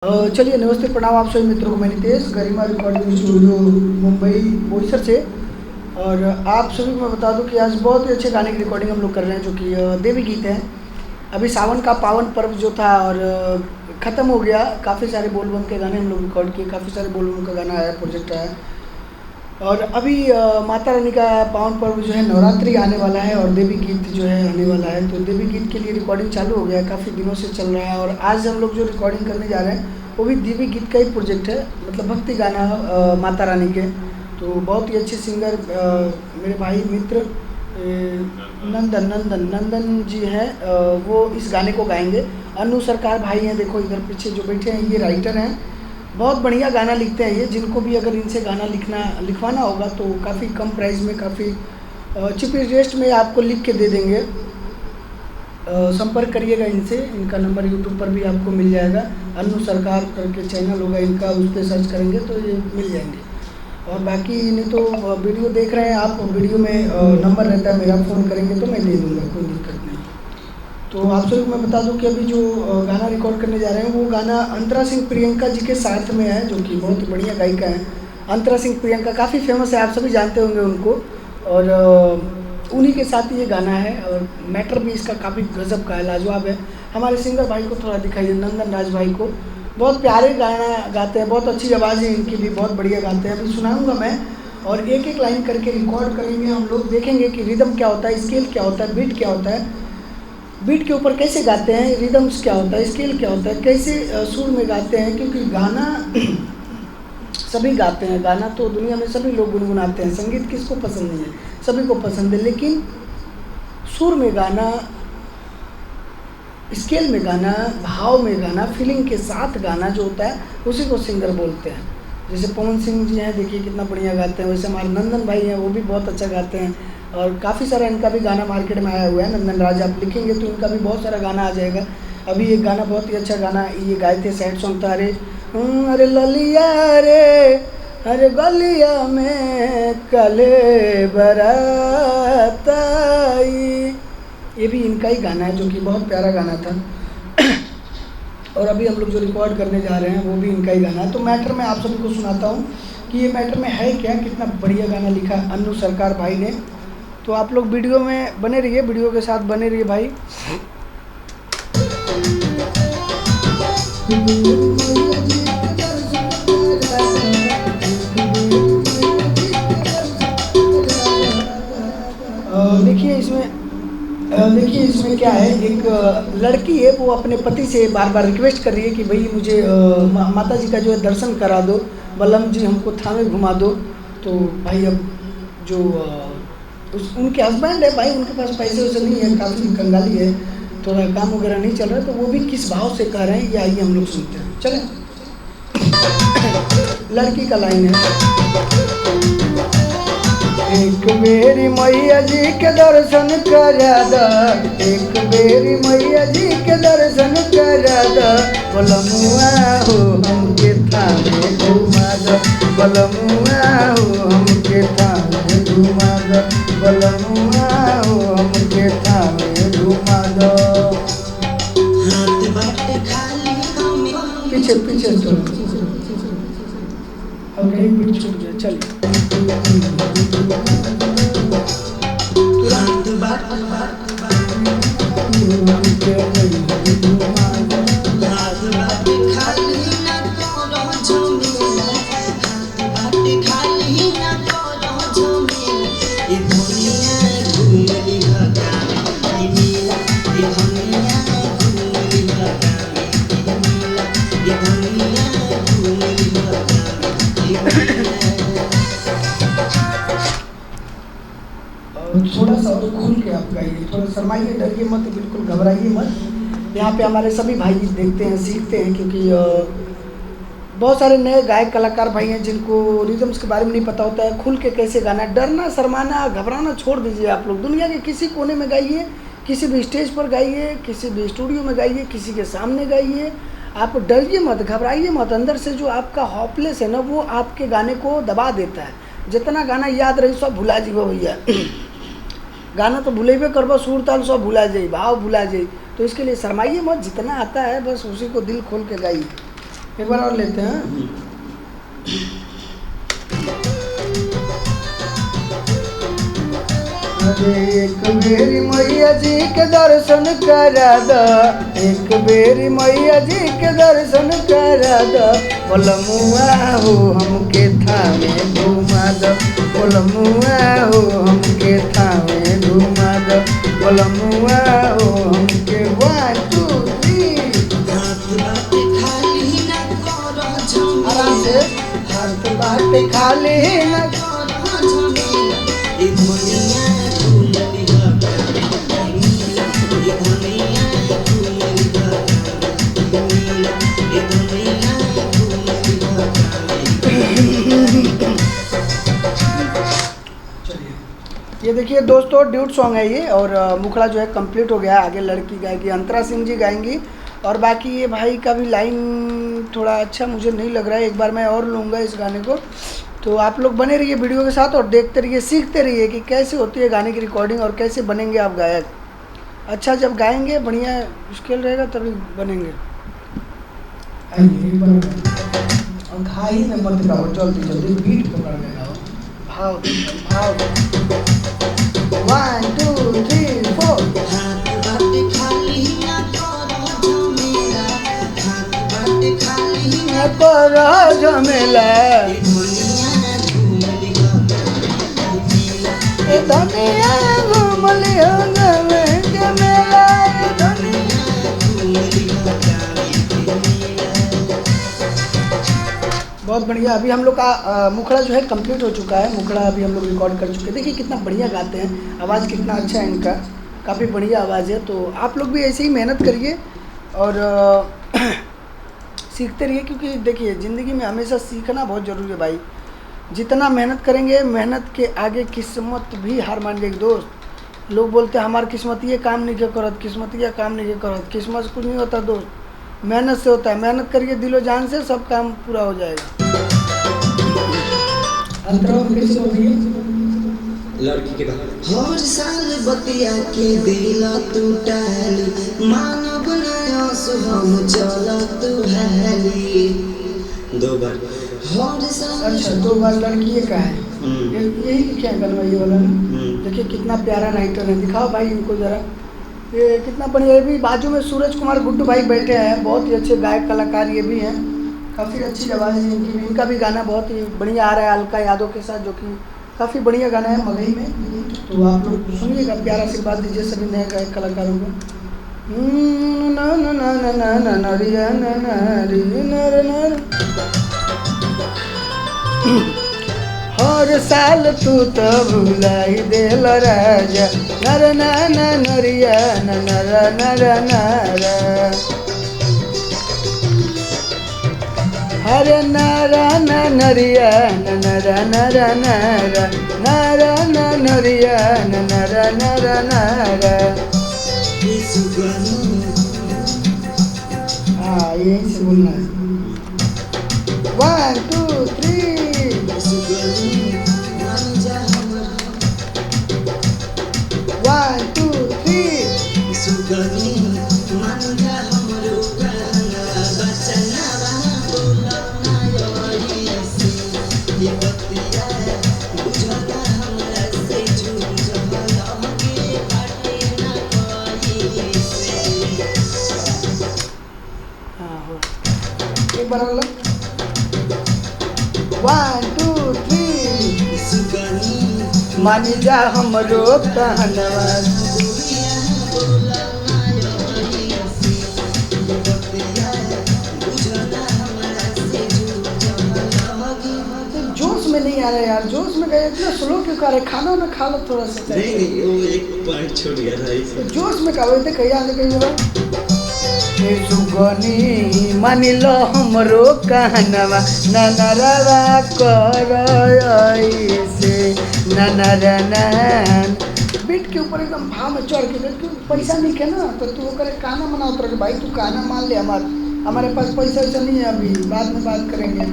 चलिए नमस्ते प्रणाम आप सभी मित्रों को। मैं नितेश गरिमा रिकॉर्डिंग स्टूडियो मुंबई बोईसर से। और आप सभी को मैं बता दूं कि आज बहुत ही अच्छे गाने की रिकॉर्डिंग हम लोग कर रहे हैं जो कि देवी गीत हैं। अभी सावन का पावन पर्व जो था और ख़त्म हो गया। काफ़ी सारे बोलबम के गाने हम लोग रिकॉर्ड किए, काफ़ी सारे बोलबम का गाना आया, प्रोजेक्ट आया। और अभी माता रानी का पावन पर्व जो है नवरात्रि आने वाला है और देवी गीत जो है आने वाला है। तो देवी गीत के लिए रिकॉर्डिंग चालू हो गया है, काफ़ी दिनों से चल रहा है। और आज हम लोग जो रिकॉर्डिंग करने जा रहे हैं वो भी देवी गीत का ही प्रोजेक्ट है, मतलब भक्ति गाना माता रानी के। तो बहुत ही अच्छे सिंगर मेरे भाई मित्र नंदन नंदन नंदन जी हैं, वो इस गाने को गाएंगे। अनु सरकार भाई हैं, देखो इधर पीछे जो बैठे हैं, ये राइटर हैं, बहुत बढ़िया गाना लिखते हैं ये। जिनको भी अगर इनसे गाना लिखवाना होगा तो काफ़ी कम प्राइस में, काफ़ी चीप रेस्ट में आपको लिख के दे देंगे। संपर्क करिएगा इनसे, इनका नंबर यूट्यूब पर भी आपको मिल जाएगा। अनु सरकार करके चैनल होगा इनका, उस पर सर्च करेंगे तो ये मिल जाएंगे। और बाकी नहीं तो वीडियो देख रहे हैं आप, वीडियो में नंबर रहता है मेरा, फ़ोन करेंगे तो मैं दे दूँगा, कोई दिक्कत नहीं। तो आप सभी को मैं बता दूं कि अभी जो गाना रिकॉर्ड करने जा रहे हैं वो गाना अंतरा सिंह प्रियंका जी के साथ में है, जो कि बहुत बढ़िया गायिका हैं। अंतरा सिंह प्रियंका काफ़ी फेमस है, आप सभी जानते होंगे उनको। और उन्हीं के साथ ये गाना है और मैटर भी इसका काफ़ी गजब का है, लाजवाब है। हमारे सिंगर भाई को थोड़ा दिखाइए, नंदन राज भाई को। बहुत प्यारे गाना गाते हैं, बहुत अच्छी आवाज़ है इनकी भी, बहुत बढ़िया गाते हैं। अभी सुनाऊँगा मैं और एक एक लाइन करके रिकॉर्ड करेंगे हम लोग, देखेंगे कि रिदम क्या होता है, स्केल क्या होता है, बीट क्या होता है, बीट के ऊपर कैसे गाते हैं, रिदम्स क्या होता है, स्केल क्या होता है, कैसे सुर में गाते हैं। क्योंकि गाना सभी गाते हैं, गाना तो दुनिया में सभी लोग गुनगुनाते हैं, संगीत किसको पसंद नहीं है, सभी को पसंद है। लेकिन सुर में गाना, स्केल में गाना, भाव में गाना, फीलिंग के साथ गाना जो होता है उसी को सिंगर बोलते हैं। जैसे पवन सिंह जी हैं, देखिए कितना बढ़िया गाते हैं। वैसे हमारे नंदन भाई हैं, वो भी बहुत अच्छा गाते हैं। और काफ़ी सारा इनका भी गाना मार्केट में आया हुआ है। नंदन राज आप लिखेंगे तो इनका भी बहुत सारा गाना आ जाएगा। अभी एक गाना बहुत ही अच्छा गाना ये गाए थे, सैड सॉन्ग था, अरे ललिया रे, अरे गलिया में कले बरात आई, ये भी इनका ही गाना है, जो कि बहुत प्यारा गाना था। और अभी हम लोग जो रिकॉर्ड करने जा रहे हैं वो भी इनका ही गाना है। तो मैटर में आप सभी को सुनाता हूँ कि ये मैटर में है क्या, कितना बढ़िया गाना लिखा अनु सरकार भाई ने। तो आप लोग वीडियो में बने रहिए, वीडियो के साथ बने रहिए भाई। देखिए इसमें क्या है, एक लड़की है, वो अपने पति से बार बार रिक्वेस्ट कर रही है कि भाई मुझे माता जी का जो है दर्शन करा दो, बलम जी हमको थामे घुमा दो। तो भाई अब जो उनके हस्बैंड है भाई, उनके पास पैसे वैसे नहीं है, काफ़ी कंगाली है, थोड़ा काम वगैरह नहीं चल रहा, तो वो भी किस भाव से कह रहे हैं ये आइए हम लोग सुनते हैं। चलें। लड़की का लाइन है, एक बेरी मैया जी के दर्शन करा दा, एक बेरी मैया जी के दर्शन करा दा, बलमुआ हो हमके थामे घुमा दा, बलमुआ हो हमके थामे घुमा दा, बलमुआ हो हमके थामे घुमा दा। पीछे पीछे तो अब कहीं बीच छूट गया, चलिए। थोड़ा सा और खुल के आप गाइए, थोड़ा शर्माइए, डरिए मत, बिल्कुल घबराइए मत। यहाँ पे हमारे सभी भाई देखते हैं, सीखते हैं, क्योंकि बहुत सारे नए गायक कलाकार भाई हैं जिनको रिदम्स के बारे में नहीं पता होता है, खुल के कैसे गाना। डरना, शर्माना, घबराना छोड़ दीजिए। आप लोग दुनिया के किसी कोने में गाइए, किसी भी स्टेज पर गाइए, किसी भी स्टूडियो में गाइए, किसी के सामने गाइए, आप डरिए मत, घबराइए मत। अंदर से जो आपका हॉपलेस है ना, वो आपके गाने को दबा देता है। जितना गाना याद रही सब भुला जीवो भैया। गाना तो भूलेबे करबो, सुर ताल सब भुला जाई, भाव भुला जाई। तो इसके लिए शर्माइए मत, जितना आता है बस उसी को दिल खोल के गाइए। एक बार और लेते हैं। अरे एक बेरी मैया जी के दर्शन करा द, एक बेरी मैया जी के दर्शन करा द, बोलमुआ हो हमके थामे घुमा द, बोलमुआ हो हमके थामे घुमा द, बोलमुआ हो हमके 1 2 3 आराम से हाथ बाटे खाली न ये देखिए दोस्तों ड्यूट सॉन्ग है ये, और मुखड़ा जो है कंप्लीट हो गया है। आगे लड़की गाएगी, अंतरा सिंह जी गाएंगी, और बाकी ये भाई का भी लाइन थोड़ा अच्छा मुझे नहीं लग रहा है, एक बार मैं और लूँगा इस गाने को। तो आप लोग बने रहिए वीडियो के साथ और देखते रहिए, सीखते रहिए कि कैसे होती है गाने की रिकॉर्डिंग और कैसे बनेंगे आप गायक। अच्छा जब गाएंगे बढ़िया स्केल रहेगा तभी बनेंगे। और घाई में मत गाओ, जल्दी जल्दी बीट पकड़ के गाओ, भाव भाव। 1 2 3 4 करो झमेला दुनिया घूम लियो के मेला बहुत बढ़िया। अभी हम लोग का मुखड़ा जो है कंप्लीट हो चुका है, मुखड़ा अभी हम लोग रिकॉर्ड कर चुके हैं। देखिए कितना बढ़िया गाते हैं, आवाज़ कितना अच्छा है इनका, काफ़ी बढ़िया आवाज़ है। तो आप लोग भी ऐसे ही मेहनत करिए और सीखते रहिए, क्योंकि देखिए ज़िंदगी में हमेशा सीखना बहुत ज़रूरी है भाई। जितना मेहनत करेंगे, मेहनत के आगे किस्मत भी हार मान जाएगी दोस्त। लोग बोलते हैं हमारी किस्मत ये काम नहीं क्या करत, किस्मत ये काम नहीं क्या करत, किस्मत से कुछ नहीं होता दोस्त, मेहनत से होता है। मेहनत करिए दिलो जान से, सब काम पूरा हो जाएगा। लड़की के बाद हर साल बतिया के दिला तू टाली, मानव नया सुहम चला तू हैली 2 बार हर साल। अच्छा 2 बार लड़की का है, यही क्या गलवा ये वाला ना। देखिए कितना प्यारा नाइटर है, दिखाओ भाई इनको ज़रा, ये कितना बढ़िया। ये भी बाजू में सूरज कुमार गुड्डू भाई बैठे हैं, बहुत ही अच्छे गायक कलाकार ये भी हैं, काफ़ी अच्छी आवाज़ है इनकी भी। इनका भी गाना बहुत ही बढ़िया आ रहा है अलका यादव के साथ, जो कि काफ़ी बढ़िया गाना है मगही में। तो आप लोग सुनिएगा, प्यारा आशीर्वाद दीजिए सभी नए गायक कलाकारों को। हर साल तू तो भुलाई देल राजा, नर नाना नरिया नर नर नर, हरे नारा नरिया नर नर नर, नारा नरिया नर नर नर। हाँ यही से बोलना है। 1 2 3 1 2 3 एक बार 1 2 3 मानी जा हमरो कहनवा। जोश में नहीं आ रहा यार, जोश में गए इतना स्लो क्यों कर रहे? खाना में खा लो थोड़ा सा। नहीं वो एक पॉइंट छूट गया था, जोश में कहो थे कहीं आगे कहीं जरा। सुगनी मानिल हमरो कहनवा, ननरवा कर ऐसे ननरनन। बीट के ऊपर एकदम भाव में चढ़ के, क्यों पैसा नहीं है ना, तो तू करे गाना मना उतर भाई, तू गाना मान ले। हमारे पास पैसा वैसा नहीं है, अभी बाद में बात करेंगे।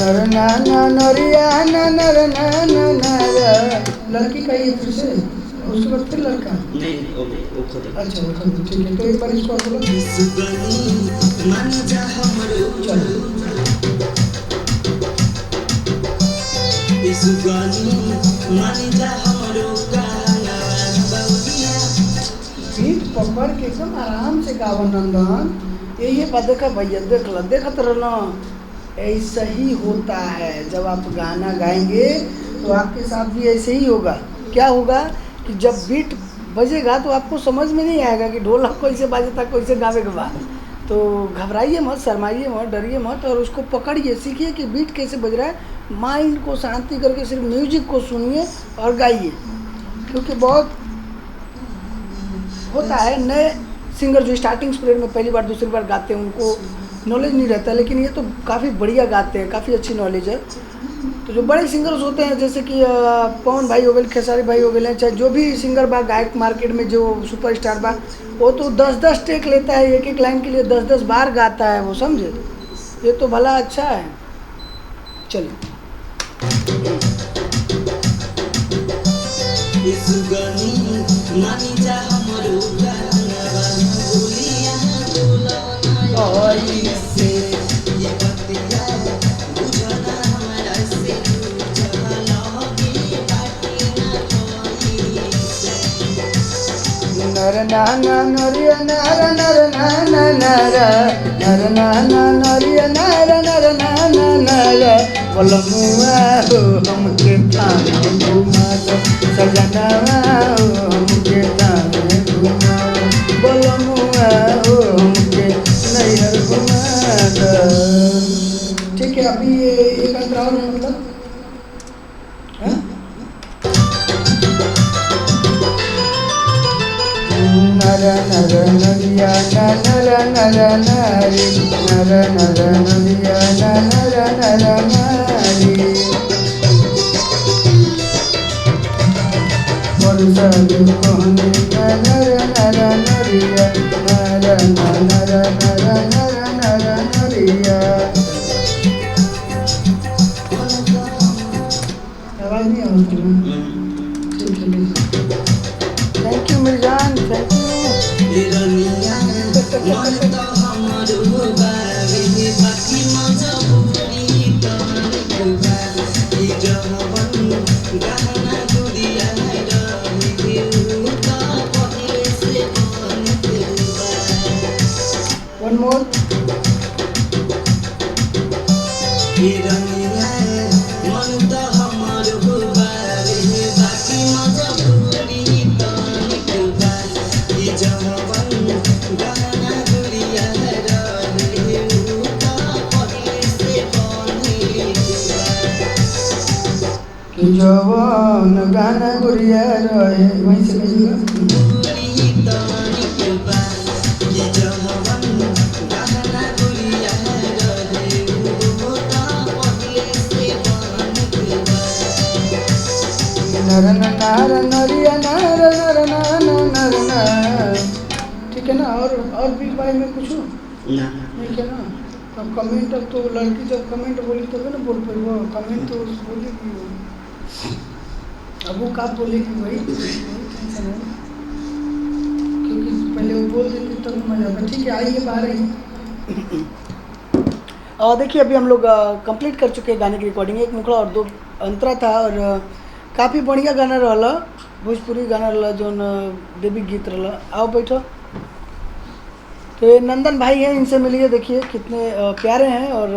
नर नाना नरिया नर नाना नर। लड़की का ये फिर से, उसके बाद फिर लड़का। नहीं वो खत्म। अच्छा वो खत्म, ठीक है। तो एक बार इसको आप बोलो। सुगनी मान जा हमरो चलो सुगनी मान जा हमरो गाना बउलिया। बीट पकड़ के एकदम आराम से गावा नंदन। ये बात देखा भैया, देखत रहना। ऐसा ही होता है, जब आप गाना गाएंगे तो आपके साथ भी ऐसे ही होगा। क्या होगा कि जब बीट बजेगा तो आपको समझ में नहीं आएगा कि ढोलक कैसे बाजता, कैसे गावे के बाद। तो घबराइए मत, शर्माइए मत, डरिए मत, और उसको पकड़िए, सीखिए कि बीट कैसे बज रहा है। माइंड को शांति करके सिर्फ म्यूजिक को सुनिए और गाइए। क्योंकि बहुत होता है नए सिंगर जो स्टार्टिंग पीरियड में पहली बार दूसरी बार गाते हैं, उनको नॉलेज नहीं रहता, लेकिन ये तो काफ़ी बढ़िया गाते हैं, काफ़ी अच्छी नॉलेज है। तो जो बड़े सिंगर्स होते हैं जैसे कि पवन भाई हो गए, खेसारी भाई हो गए, चाहे जो भी सिंगर बा गायक मार्केट में जो सुपरस्टार बा, वो तो 10-10 टेक लेता है, एक एक लाइन के लिए 10-10 बार गाता है वो, समझे। ये तो भला अच्छा है। चलिए सुगनी मान जा हमरो गाना बउलिया बोलना ऐसे ये बतिया बुझना हमरा से बुझला की बाटी ना कोई से। नर नाना नरिया नर नर नाना नर नर नाना नरिया नर नर नाना नर। बोलमुआ हो हमके थाने घुमा दो, सजनवा हो हमके थाने घुमा दो, बोलमुआ हो हमके नैहर घुमा दो। ठीक है, अभी ये एक अंतरा और है, मतलब हाँ? नर नर नरिया नर नर नारी नर नर नरिया नर नर नारी। वर्षा कोहनी नर नर नरिया नर नर नर नर नर नरिया। आवाज नहीं आती है। ठीक है, thank you Mirjan, thank you. रनिया मन तो हमरो बावे बाकी मजबूरी तोरबा ई जवन गहना गुड़िया रही उता पहिले से बनतबा। One more. रनिया मन तो हमरो बावे बाकी मजबूरी तोरबा ई जवन गहना गुड़िया रही उता पहिले से बनतबा। कि जवान गाना गुड़िया रहे, वहीं से भेजिएगा। नर नार नरिया नर नर नाना नर नर। ठीक है ना। और भी बारे में कुछ नहीं क्या ना। अब कमेंट, अब तो लड़की जब कमेंट बोली तभी ना बोल पाई, वो कमेंट तो बोलेगी वो। अब वो कब बोलेगी वही टेंशन है, क्योंकि पहले वो बोल देती तब मजा आता। ठीक है, आइए बाहर आइए। और देखिए अभी हम लोग कंप्लीट कर चुके हैं गाने की रिकॉर्डिंग। एक मुखड़ा और 2 अंतरा था, और काफ़ी बढ़िया गाना रहा, भोजपुरी गाना रहा, जो देवी गीत रहा। आओ बैठो। तो ये नंदन भाई हैं, इनसे मिलिए, देखिए कितने प्यारे हैं और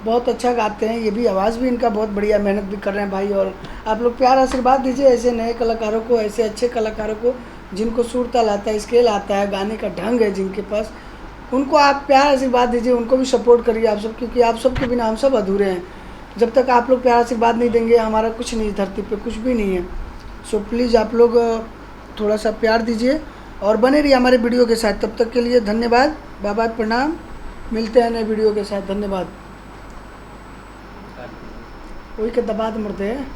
बहुत अच्छा गाते हैं। ये भी आवाज़ भी इनका बहुत बढ़िया, मेहनत भी कर रहे हैं भाई। और आप लोग प्यार आशीर्वाद दीजिए ऐसे नए कलाकारों को, ऐसे अच्छे कलाकारों को जिनको सुर ताल आता है, स्केल आता है, गाने का ढंग है जिनके पास, उनको आप प्यार आशीर्वाद दीजिए, उनको भी सपोर्ट करिए आप सब, क्योंकि आप सब के बिना हम सब अधूरे हैं। जब तक आप लोग प्यार आशीर्वाद नहीं देंगे, हमारा कुछ नहीं, धरती पे कुछ भी नहीं है। सो प्लीज़ आप लोग थोड़ा सा प्यार दीजिए और बने रहिए हमारे वीडियो के साथ। तब तक के लिए धन्यवाद, बाय बाय, प्रणाम। मिलते हैं नए वीडियो के साथ। धन्यवाद। वही के दबा मरते हैं।